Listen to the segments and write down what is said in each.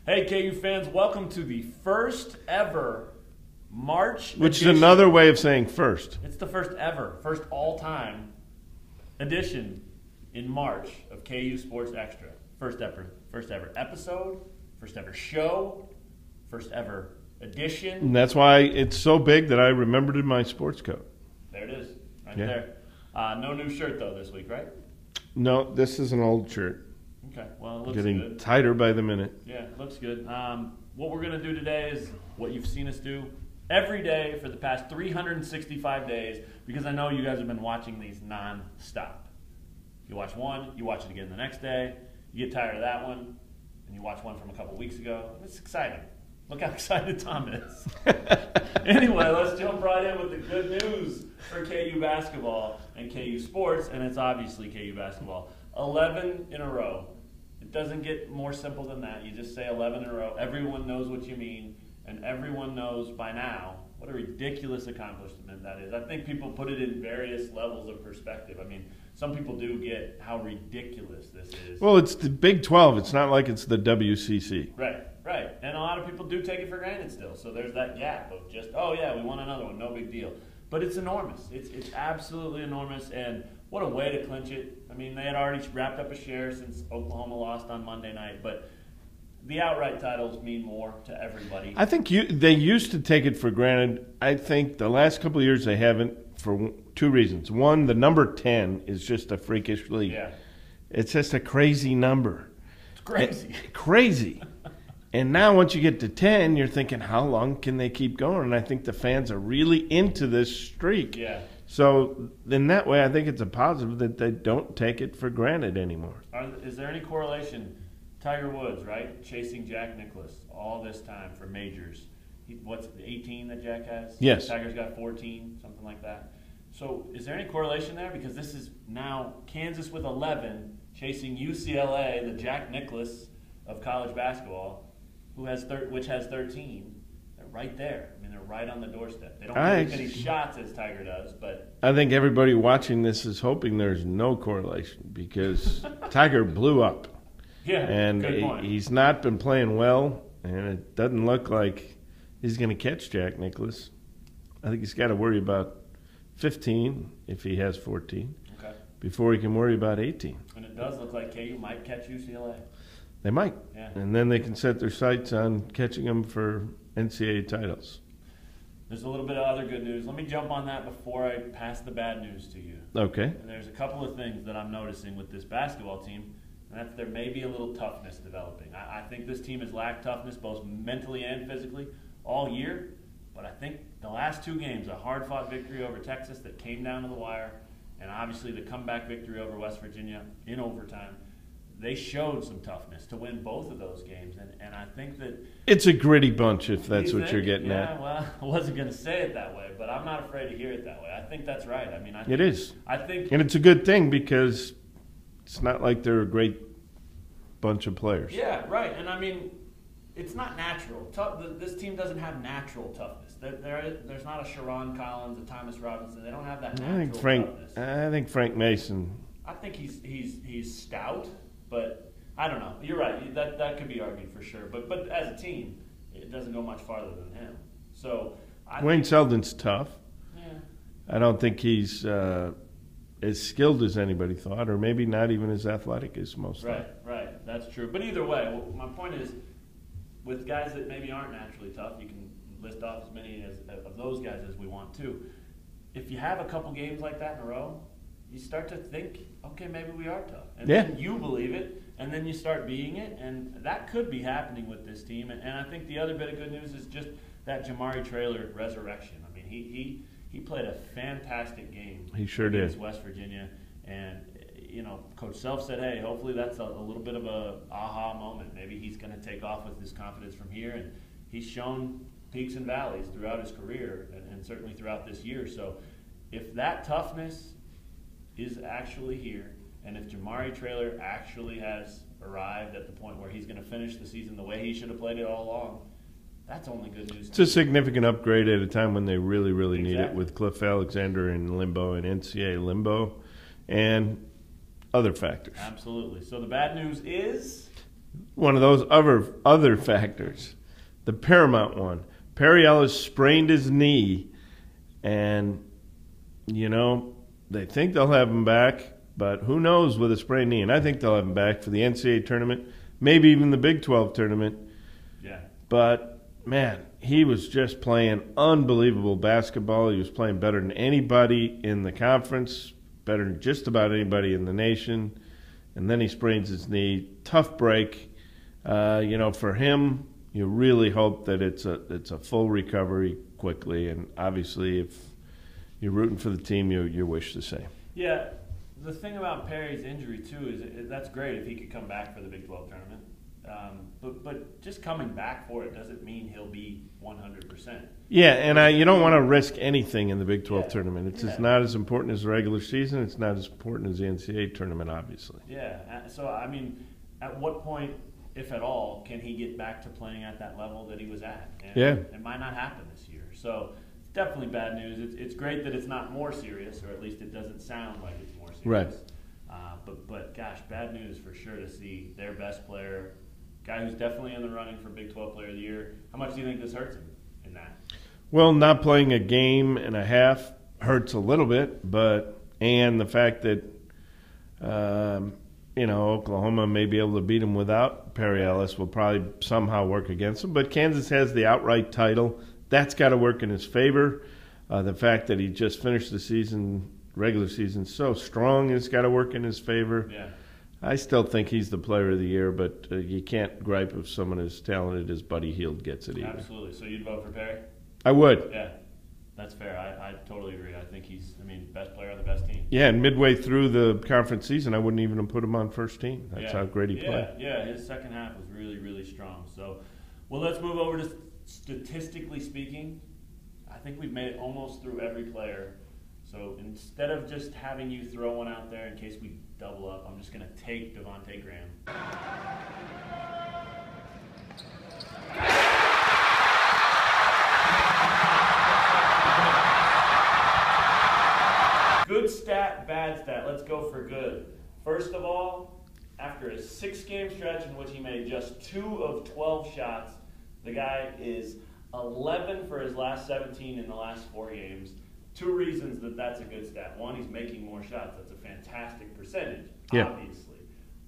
Hey, KU fans, welcome to the first ever March Which edition. is another way of saying first. It's the first ever, first all-time edition in March of KU Sports Extra. First ever episode, first ever show, first ever edition. And that's why it's so big that I remembered in my sports coat. There it is, right there. No new shirt, though, this week, right? No, this is an old shirt. Okay, well, it looks Getting good. tighter by the minute. Yeah, it looks good. What we're going to do today is what you've seen us do every day for the past 365 days, because I know you guys have been watching these non-stop. You watch one, you watch it again the next day, you get tired of that one, and you watch one from a couple weeks ago. It's exciting. Look how excited Tom is. Anyway, let's jump right in with the good news for KU basketball and KU sports, and it's obviously KU basketball. 11 in a row. It doesn't get more simple than that. You just say 11 in a row. Everyone knows what you mean, and everyone knows by now what a ridiculous accomplishment that is. I think people put it in various levels of perspective. I mean, some people do get how ridiculous this is. Well, it's the Big 12. It's not like it's the WCC. Right. And a lot of people do take it for granted still. So there's that gap of just, oh, yeah, we won another one. No big deal. But it's enormous. It's absolutely enormous, and what a way to clinch it. I mean, they had already wrapped up a share since Oklahoma lost on Monday night, but the outright titles mean more to everybody. I think they used to take it for granted. I think the last couple of years they haven't for two reasons. One, the number 10 is just a freakish league. Yeah. It's just a crazy number. It's crazy. Crazy. And now once you get to 10, you're thinking, how long can they keep going? And I think the fans are really into this streak. Yeah. So in that way, I think it's a positive that they don't take it for granted anymore. Is there any correlation? Tiger Woods, right? Chasing Jack Nicklaus all this time for majors. What's 18 that Jack has? Yes. Tiger's got 14, something like that. So is there any correlation there? Because this is now Kansas with 11 chasing UCLA, the Jack Nicklaus of college basketball, which has 13. They're right there. I mean, they're right on the doorstep. They don't get as many shots as Tiger does, but I think everybody watching this is hoping there's no correlation because Tiger blew up. Yeah, and good point. He's not been playing well, and it doesn't look like he's going to catch Jack Nicklaus. I think he's got to worry about 15 if he has 14 before he can worry about 18. And it does look like KU might catch UCLA. They might. Yeah. And then they can set their sights on catching them for NCAA titles. There's a little bit of other good news. Let me jump on that before I pass the bad news to you. Okay. And there's a couple of things that I'm noticing with this basketball team, and that's there may be a little toughness developing. I think this team has lacked toughness both mentally and physically all year, but I think the last two games, a hard-fought victory over Texas that came down to the wire, and obviously the comeback victory over West Virginia in overtime, they showed some toughness to win both of those games, and I think that it's a gritty bunch if that's what you're getting at. Yeah, well, I wasn't going to say it that way, but I'm not afraid to hear it that way. I think that's right. I mean, it is. I think, and it's a good thing because it's not like they're a great bunch of players. Yeah, right. And I mean, it's not natural. This team doesn't have natural toughness. There's not a Sharon Collins, a Thomas Robinson. They don't have that natural toughness. I think Frank Mason. I think he's stout. But I don't know. You're right. That could be argued for sure. But as a team, it doesn't go much farther than him. So Wayne Selden's tough. Yeah. I don't think he's as skilled as anybody thought, or maybe not even as athletic as most thought. Right. That's true. But either way, my point is, with guys that maybe aren't naturally tough, you can list off as many of those guys as we want to. If you have a couple games like that in a row, you start to think, okay, maybe we are tough. And then you believe it, and then you start being it, and that could be happening with this team. And I think the other bit of good news is just that Jamari Traylor resurrection. I mean, he played a fantastic game. He sure against did. West Virginia. And, you know, Coach Self said, hey, hopefully that's a little bit of a aha moment. Maybe he's going to take off with his confidence from here. And he's shown peaks and valleys throughout his career and certainly throughout this year. So if that toughness is actually here, and if Jamari Traylor actually has arrived at the point where he's going to finish the season the way he should have played it all along, that's only good news. It's a significant upgrade at a time when they really, really need it, with Cliff Alexander in limbo and NCAA limbo and other factors. Absolutely. So the bad news is? one of those other factors, the paramount one. Perry Ellis sprained his knee, and, they think they'll have him back, but who knows with a sprained knee. And I think they'll have him back for the NCAA tournament, maybe even the Big 12 tournament. Yeah. But, man, he was just playing unbelievable basketball. He was playing better than anybody in the conference, better than just about anybody in the nation. And then he sprains his knee. Tough break. For him, you really hope that it's a full recovery quickly. And obviously, if you're rooting for the team, you wish the same. Yeah. The thing about Perry's injury, too, is that's great if he could come back for the Big 12 tournament. But just coming back for it doesn't mean he'll be 100%. Yeah, and you don't want to risk anything in the Big 12 tournament. It's just not as important as the regular season. It's not as important as the NCAA tournament, obviously. Yeah. So, at what point, if at all, can he get back to playing at that level that he was at? And it might not happen this year. So, it's definitely bad news. It's great that it's not more serious, or at least it doesn't sound like it's more serious. Right. But gosh, bad news for sure to see their best player, guy who's definitely in the running for Big 12 Player of the Year. How much do you think this hurts him in that? Well, not playing a game and a half hurts a little bit, and the fact that Oklahoma may be able to beat him without Perry Ellis will probably somehow work against him. But Kansas has the outright title. That's got to work in his favor. The fact that he just finished the regular season so strong has got to work in his favor. Yeah. I still think he's the player of the year, but you can't gripe if someone as talented as Buddy Hield gets it either. Absolutely. So you'd vote for Perry? I would. Yeah, that's fair. I totally agree. I think he's, best player on the best team. Yeah, and midway through the conference season, I wouldn't even have put him on first team. That's how great he played. Yeah, his second half was really, really strong. So, well, let's move over to statistically speaking. I think we've made it almost through every player. So instead of just having you throw one out there in case we double up, I'm just going to take Devonte Graham. Good stat, bad stat. Let's go for good. First of all, after a 6-game stretch in which he made just 2 of 12 shots, the guy is 11 for his last 17 in the last 4 games. 2 reasons that's a good stat. One, he's making more shots. That's a fantastic percentage, obviously.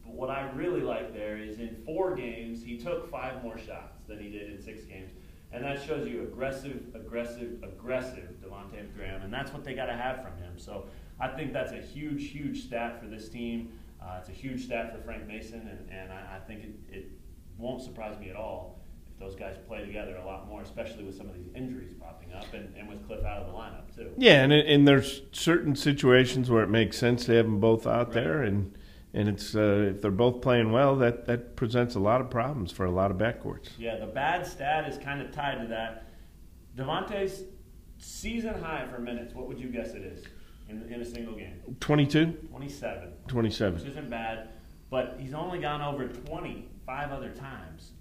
But what I really like there is in 4 games, he took 5 more shots than he did in 6 games. And that shows you aggressive Devonte Graham. And that's what they got to have from him. So I think that's a huge, huge stat for this team. It's a huge stat for Frank Mason. And I think it won't surprise me at all if those guys play together a lot more, especially with some of these injuries popping up and with Cliff out of the lineup, too. Yeah, and there's certain situations where it makes sense to have them both out there. And it's if they're both playing well, that presents a lot of problems for a lot of backcourts. Yeah, the bad stat is kind of tied to that. Devontae's season high for minutes, what would you guess it is in a single game? 22? 27. 27. Which isn't bad, but he's only gone over 20 5 other times.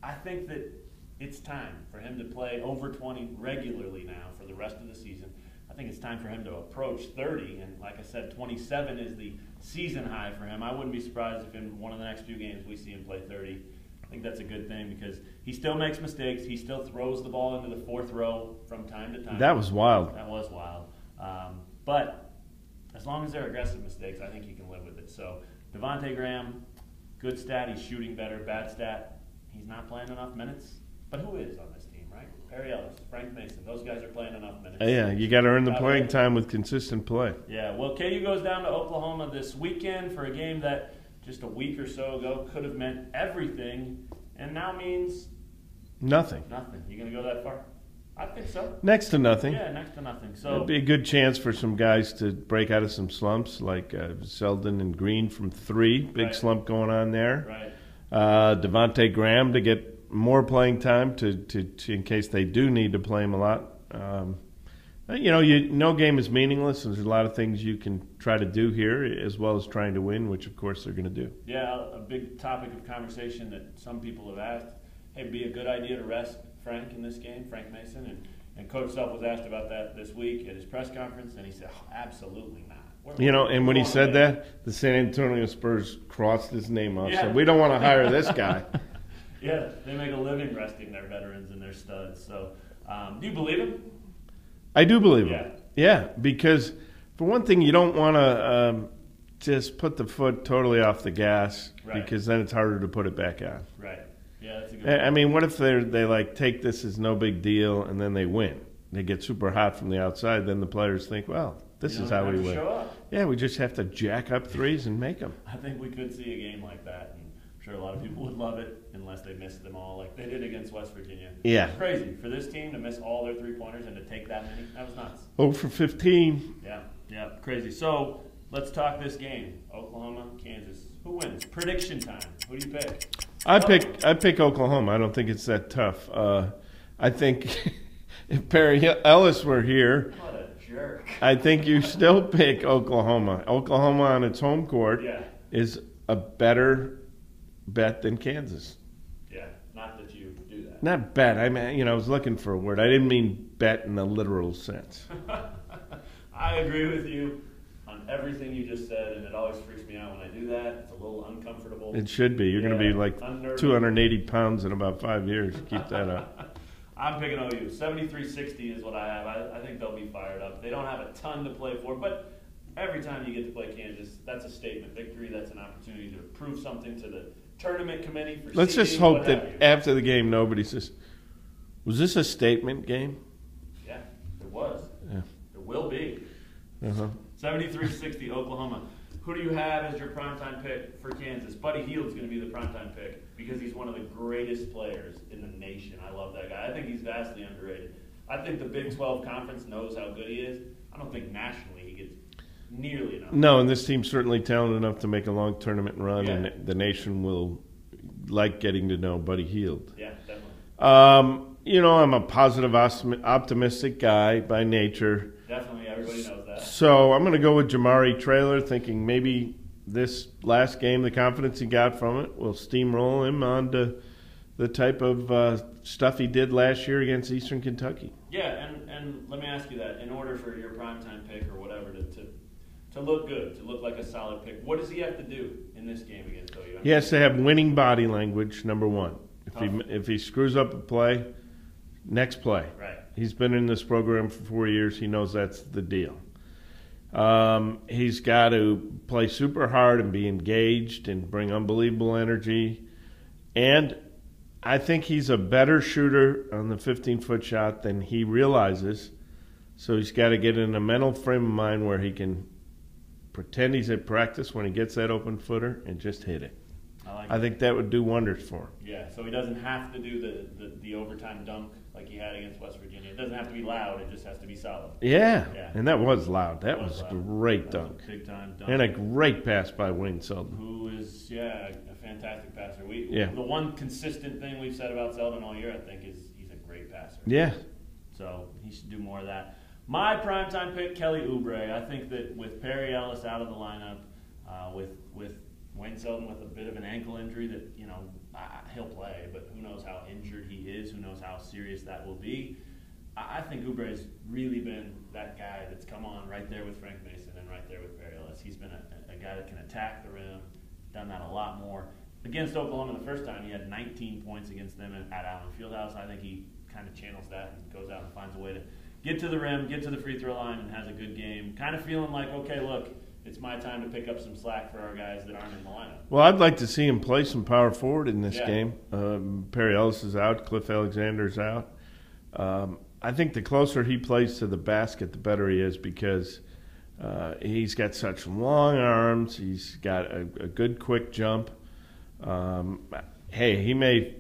I think that it's time for him to play over 20 regularly now for the rest of the season. I think it's time for him to approach 30, and like I said, 27 is the season high for him. I wouldn't be surprised if in one of the next few games we see him play 30. I think that's a good thing because he still makes mistakes. He still throws the ball into the 4th row from time to time. That was wild. That was wild. But as long as they're aggressive mistakes, I think he can live with it. So Devonte Graham, good stat. He's shooting better. Bad stat. He's not playing enough minutes. But who is on this team, right? Perry Ellis, Frank Mason. Those guys are playing enough minutes. Yeah, you got to earn the playing time with consistent play. Yeah, well, KU goes down to Oklahoma this weekend for a game that just a week or so ago could have meant everything and now means nothing. Nothing. You going to go that far? I think so. Next to nothing. Yeah, next to nothing. So it'd be a good chance for some guys to break out of some slumps, like Selden and Green from 3. Big slump going on there. Right. Devonte Graham to get more playing time to in case they do need to play him a lot. No game is meaningless. There's a lot of things you can try to do here, as well as trying to win, which of course they're going to do. Yeah, a big topic of conversation that some people have asked. Hey, it'd be a good idea to rest Frank in this game, Frank Mason, and Coach Self was asked about that this week at his press conference, and he said, absolutely not. And when he said that, the San Antonio Spurs crossed his name off. Yeah. Said, we don't want to hire this guy. Yeah, they make a living resting their veterans and their studs. So, do you believe him? I do believe him. Yeah, because for one thing, you don't want to just put the foot totally off the gas, because then it's harder to put it back on. Right. Yeah, that's a good point. I mean, what if they like take this as no big deal and then they win? They get super hot from the outside. Then the players think, well, this is how we win. Yeah, we just have to jack up threes and make them. I think we could see a game like that. And I'm sure a lot of people would love it unless they missed them all like they did against West Virginia. Yeah. It's crazy. For this team to miss all their three-pointers and to take that many, that was nuts. 0 for 15. Yeah, crazy. So let's talk this game. Oklahoma, Kansas. Who wins? Prediction time. Who do you pick? I pick Oklahoma. I don't think it's that tough. I think if Perry Ellis were here, what a jerk. I think you still pick Oklahoma. Oklahoma on its home court is a better bet than Kansas. Yeah, not that you do that. Not bet. I mean, I was looking for a word. I didn't mean bet in the literal sense. I agree with you on everything you just said, and it always freaks me out when I do that. It's a little uncomfortable. It should be. You're going to be like unnerving. 280 pounds in about 5 years. Keep that up. I'm picking OU. 73-60 is what I have. I think they'll be fired up. They don't have a ton to play for, but every time you get to play Kansas, that's a statement victory. That's an opportunity to prove something to the tournament committee. Let's just hope that after the game nobody says, was this a statement game? Yeah, it was. Yeah. It will be. 73-60 Oklahoma. Who do you have as your primetime pick for Kansas? Buddy Hield's going to be the primetime pick because he's one of the greatest players in the nation. I love that guy. I think he's vastly underrated. I think the Big 12 Conference knows how good he is. I don't think nationally he gets nearly enough. No, and this team's certainly talented enough to make a long tournament run, and the nation will like getting to know Buddy Hield. Yeah, definitely. I'm a positive, optimistic guy by nature. Definitely, everybody knows that. So I'm going to go with Jamari Traylor, thinking maybe this last game, the confidence he got from it, will steamroll him onto the type of stuff he did last year against Eastern Kentucky. Yeah, and let me ask you that. In order for your primetime pick or whatever to look good, to look like a solid pick, what does he have to do in this game against OU? He has to have winning body language, number one. If he screws up a play, next play. Right. He's been in this program for 4 years. He knows that's the deal. He's got to play super hard and be engaged and bring unbelievable energy. And I think he's a better shooter on the 15-foot shot than he realizes. So he's got to get in a mental frame of mind where he can pretend he's at practice when he gets that open footer and just hit it. I think that would do wonders for him. Yeah, so he doesn't have to do the overtime dunk like he had against West Virginia. It doesn't have to be loud. It just has to be solid. Yeah. And that was loud. That was a great dunk. Big-time dunk. And a great pass by Wayne Selden. Who is, a fantastic passer. The one consistent thing we've said about Selden all year, I think, is he's a great passer. Yeah. So he should do more of that. My primetime pick, Kelly Oubre. I think that with Perry Ellis out of the lineup, with Wayne Selden with a bit of an ankle injury that, he'll play, but who knows how injured he is, who knows how serious that will be. I think Oubre's really been that guy that's come on right there with Frank Mason and right there with Perry Ellis. He's been a guy that can attack the rim, done that a lot more. Against Oklahoma the first time, he had 19 points against them at Allen Fieldhouse. I think he kind of channels that and goes out and finds a way to get to the rim, get to the free throw line, and has a good game. Kind of feeling like, okay, look, it's my time to pick up some slack for our guys that aren't in the lineup. Well, I'd like to see him play some power forward in this game. Perry Ellis is out. Cliff Alexander's out. I think the closer he plays to the basket, the better he is because he's got such long arms. He's got a good quick jump. He may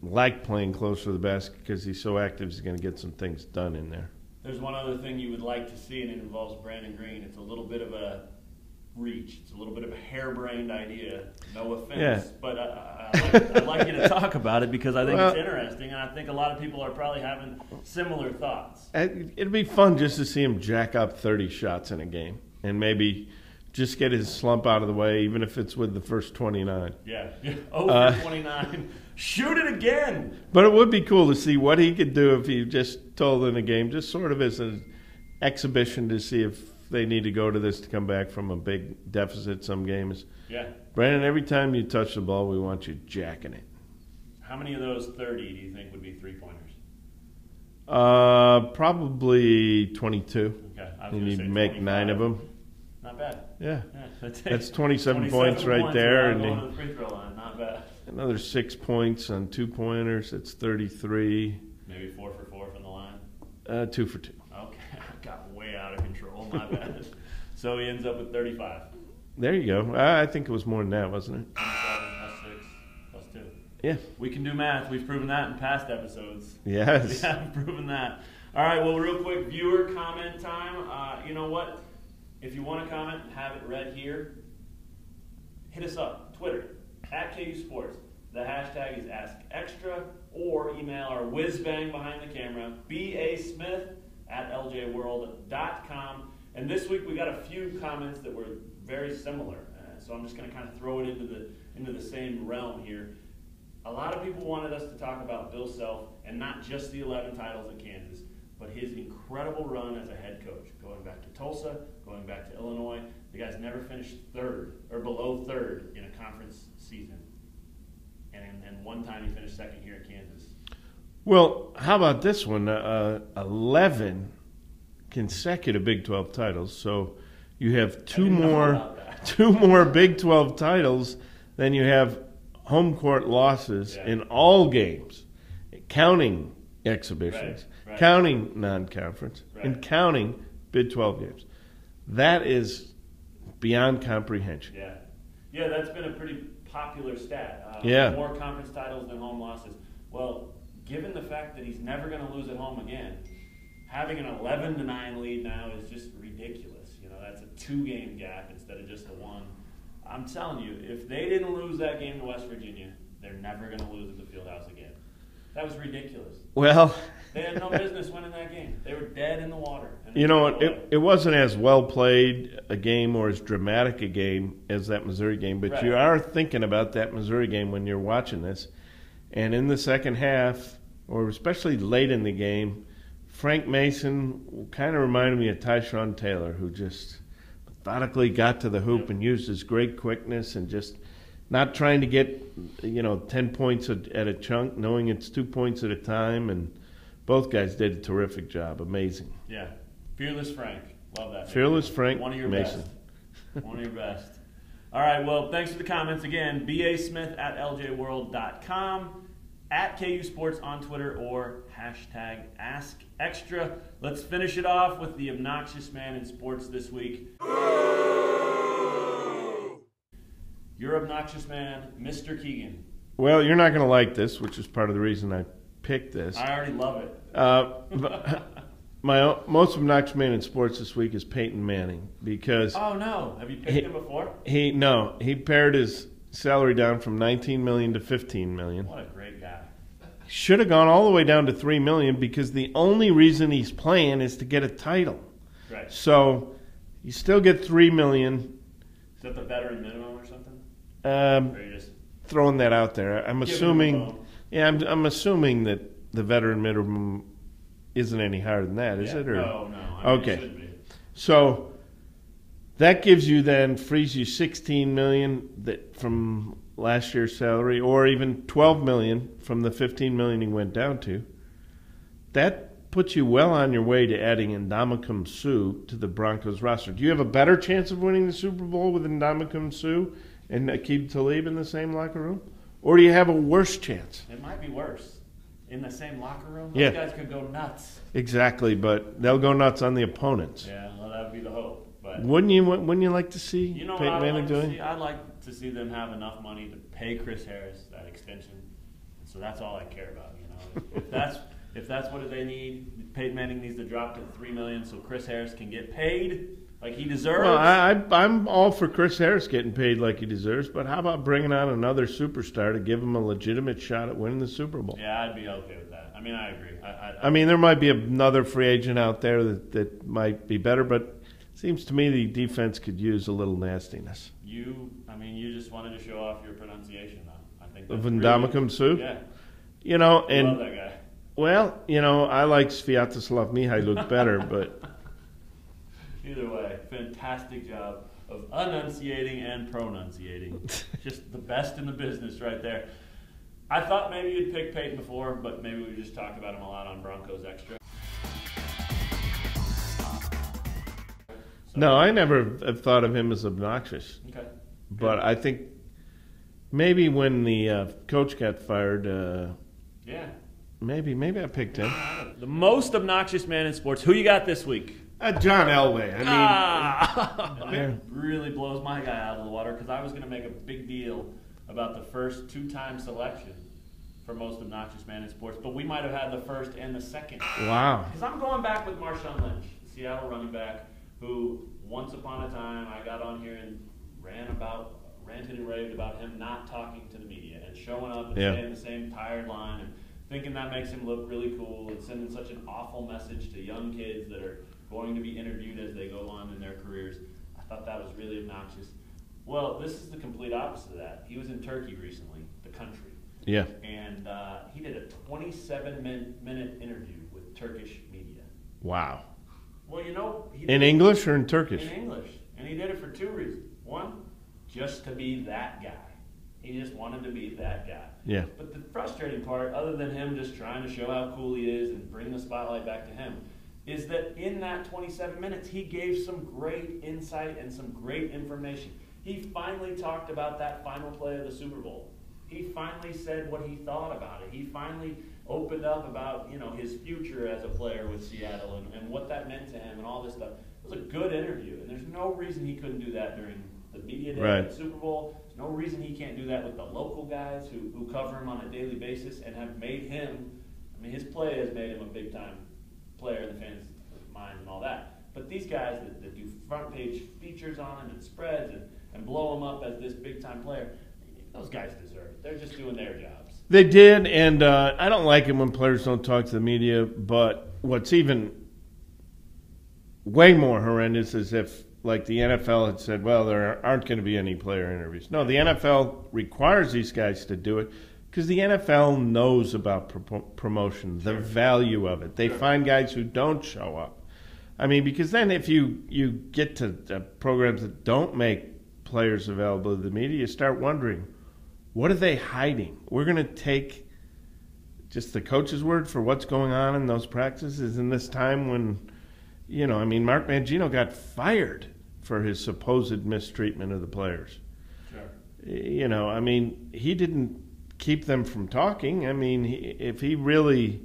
like playing closer to the basket because he's so active he's going to get some things done in there. There's one other thing you would like to see, and it involves Brandon Green. It's a little bit of a reach. It's a little bit of a harebrained idea. No offense, but I'd like you to talk about it because I think it's interesting, and I think a lot of people are probably having similar thoughts. It'd be fun just to see him jack up 30 shots in a game and maybe just get his slump out of the way, even if it's with the first 29. Yeah. Over 29. Shoot it again. But it would be cool to see what he could do if he just told in a game, just sort of as an exhibition to see if they need to go to this to come back from a big deficit some games. Yeah. Brandon, every time you touch the ball, we want you jacking it. How many of those 30 do you think would be three-pointers? Probably 22. Okay. And you'd make 25. 9 of them. Not bad. Yeah. Yeah. That's 27 points right there. And going to the free throw line. Not bad. another 6 points on 2-pointers. That's 33. Maybe 4 for 4 from the line. 2 for 2. Okay. I got way out of control. My bad. So he ends up with 35. There you go. I think it was more than that, wasn't it? 27 plus 6 plus 2. Yeah. We can do math. We've proven that in past episodes. Yes. Yeah, we've proven that. All right, well, real quick, viewer comment time. You know what? If you want to comment, have it read here. Hit us up. Twitter, at KU Sports. The hashtag is AskExtra, or email our whiz-bang behind the camera, basmith@ljworld.com. And this week we got a few comments that were very similar. So I'm just going to kind of throw it into the same realm here. A lot of people wanted us to talk about Bill Self and not just the 11 titles at Kansas, but his incredible run as a head coach, going back to Tulsa, going back to Illinois. The guy's never finished third or below third in a conference season. And one time he finished second here at Kansas. Well, how about this one? 11 consecutive Big 12 titles. So you have two more Big 12 titles than you have home court losses in all games, counting exhibitions, right. counting non-conference, right. and counting Big 12 games. That is beyond comprehension. Yeah. Yeah, that's been a pretty popular stat. More conference titles than home losses. Well, given the fact that he's never going to lose at home again, having an 11-9 lead now is just ridiculous. You know, that's a 2-game gap instead of just the one. I'm telling you, if they didn't lose that game to West Virginia, they're never going to lose at the Fieldhouse again. That was ridiculous. Well, they had no business winning that game. They were dead in the water. You know what? It wasn't as well played a game or as dramatic a game as that Missouri game, but you are thinking about that Missouri game when you're watching this. And in the second half, or especially late in the game, Frank Mason kind of reminded me of Tyshawn Taylor, who just methodically got to the hoop and used his great quickness and just not trying to get 10 points at a chunk, knowing it's 2 points at a time. And both guys did a terrific job. Amazing. Yeah. Fearless Frank. Love that. Fearless Frank One of your Mason. best. One of your best. All right, well, thanks for the comments again. basmith@ljworld.com, at KU Sports on Twitter, or hashtag AskExtra. Let's finish it off with the obnoxious man in sports this week. Your obnoxious man, Mr. Keegan. Well, you're not going to like this, which is part of the reason I picked this. I already love it. My most obnoxious man in sports this week is Peyton Manning because. Oh no! Have you picked him before? He pared his salary down from $19 million to $15 million. What a great guy! Should have gone all the way down to $3 million because the only reason he's playing is to get a title. Right. So you still get $3 million. Is that the veteran minimum or something? Or you just throwing that out there. I'm assuming. Yeah, I'm assuming that the veteran minimum isn't any higher than that, is it? Or? No. Okay. It should be. So that gives you frees you $16 million from last year's salary, or even $12 million from the $15 million he went down to. That puts you well on your way to adding Ndamukong Suh to the Broncos roster. Do you have a better chance of winning the Super Bowl with Ndamukong Suh and Aqib Talib in the same locker room? Or do you have a worse chance? It might be worse. In the same locker room? Those guys could go nuts. Exactly, but they'll go nuts on the opponents. Yeah, well, that would be the hope. But Wouldn't you like to see Peyton Manning doing? I'd like to see them have enough money to pay Chris Harris that extension. So that's all I care about. If that's what they need, Peyton Manning needs to drop to $3 million so Chris Harris can get paid like he deserves. Well, I'm all for Chris Harris getting paid like he deserves, but how about bringing on another superstar to give him a legitimate shot at winning the Super Bowl? Yeah, I'd be okay with that. I mean, I agree. I mean, there might be another free agent out there that might be better, but it seems to me the defense could use a little nastiness. You just wanted to show off your pronunciation, though. I think that's Ndamukong Suh? Yeah. And I love that guy. Well, I like Sviatoslav Mihailuk better, but Either way, fantastic job of enunciating and pronunciating. Just the best in the business right there. I thought maybe you'd pick Peyton before, but maybe we just talked about him a lot on Broncos Extra. No, I never have thought of him as obnoxious. Okay. But I think maybe when the coach got fired, Yeah. maybe I picked him. The most obnoxious man in sports. Who you got this week? John Elway. It really blows my guy out of the water because I was going to make a big deal about the first two-time selection for most obnoxious man in sports, but we might have had the first and the second. Wow. Because I'm going back with Marshawn Lynch, the Seattle running back, who once upon a time I got on here and ranted and raved about him not talking to the media and showing up and saying the same tired line and thinking that makes him look really cool and sending such an awful message to young kids that are going to be interviewed as they go on in their careers. I thought that was really obnoxious. Well, this is the complete opposite of that. He was in Turkey recently, the country. Yeah. And he did a 27-minute interview with Turkish media. Wow. Well, In English or in Turkish? In English. And he did it for two reasons. One, just to be that guy. He just wanted to be that guy. Yeah. But the frustrating part, other than him just trying to show how cool he is and bring the spotlight back to him, is that in that 27 minutes, he gave some great insight and some great information. He finally talked about that final play of the Super Bowl. He finally said what he thought about it. He finally opened up about his future as a player with Seattle and what that meant to him and all this stuff. It was a good interview, and there's no reason he couldn't do that during the media day at the Super Bowl. There's no reason he can't do that with the local guys who cover him on a daily basis and have made him, his play has made him a big-time player in the fans' minds and all that. But these guys that do front-page features on him and spreads and blow him up as this big-time player, those guys deserve it. They're just doing their jobs. They did, and I don't like it when players don't talk to the media, but what's even way more horrendous is if, like, the NFL had said, well, there aren't going to be any player interviews. No, the NFL requires these guys to do it because the NFL knows about promotion, the value of it. They find guys who don't show up. Because then if you get to programs that don't make players available to the media, you start wondering, what are they hiding? We're going to take just the coach's word for what's going on in those practices in this time when, Mark Mangino got fired for his supposed mistreatment of the players. Sure. He didn't keep them from talking. If he really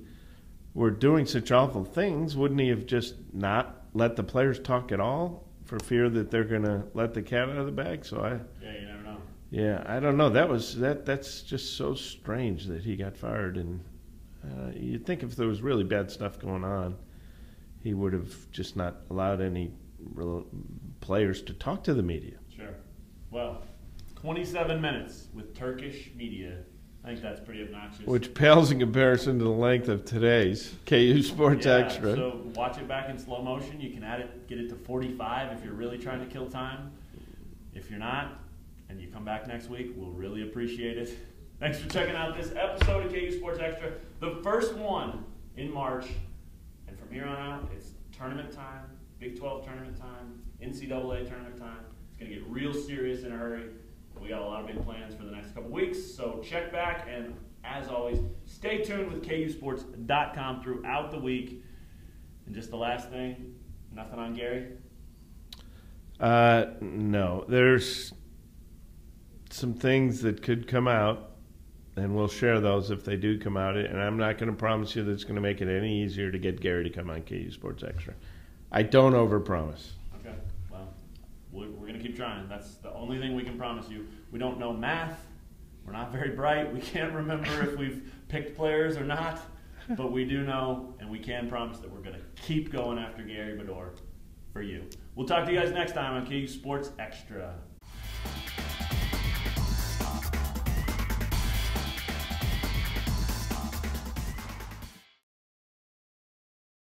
were doing such awful things, wouldn't he have just not let the players talk at all for fear that they're going to let the cat out of the bag? So you never know. Yeah, I don't know. That's just so strange that he got fired. And you'd think if there was really bad stuff going on, he would have just not allowed any players to talk to the media. Sure. Well, 27 minutes with Turkish media. I think that's pretty obnoxious. Which pales in comparison to the length of today's KU Sports Extra. So watch it back in slow motion. You can get it to 45 if you're really trying to kill time. If you're not, and you come back next week, we'll really appreciate it. Thanks for checking out this episode of KU Sports Extra, the first one in March. And from here on out, it's tournament time, Big 12 tournament time, NCAA tournament time. It's going to get real serious in a hurry. We got a lot of big plans for the next couple weeks, so check back. And as always, stay tuned with KUsports.com throughout the week. And just the last thing, nothing on Gary? No. There's some things that could come out, and we'll share those if they do come out. And I'm not going to promise you that it's going to make it any easier to get Gary to come on KU Sports Extra. I don't overpromise. Okay. Well, we're going to keep trying. That's the only thing we can promise you. We don't know math. We're not very bright. We can't remember if we've picked players or not. But we do know, and we can promise that we're going to keep going after Gary Bedore for you. We'll talk to you guys next time on KU Sports Extra.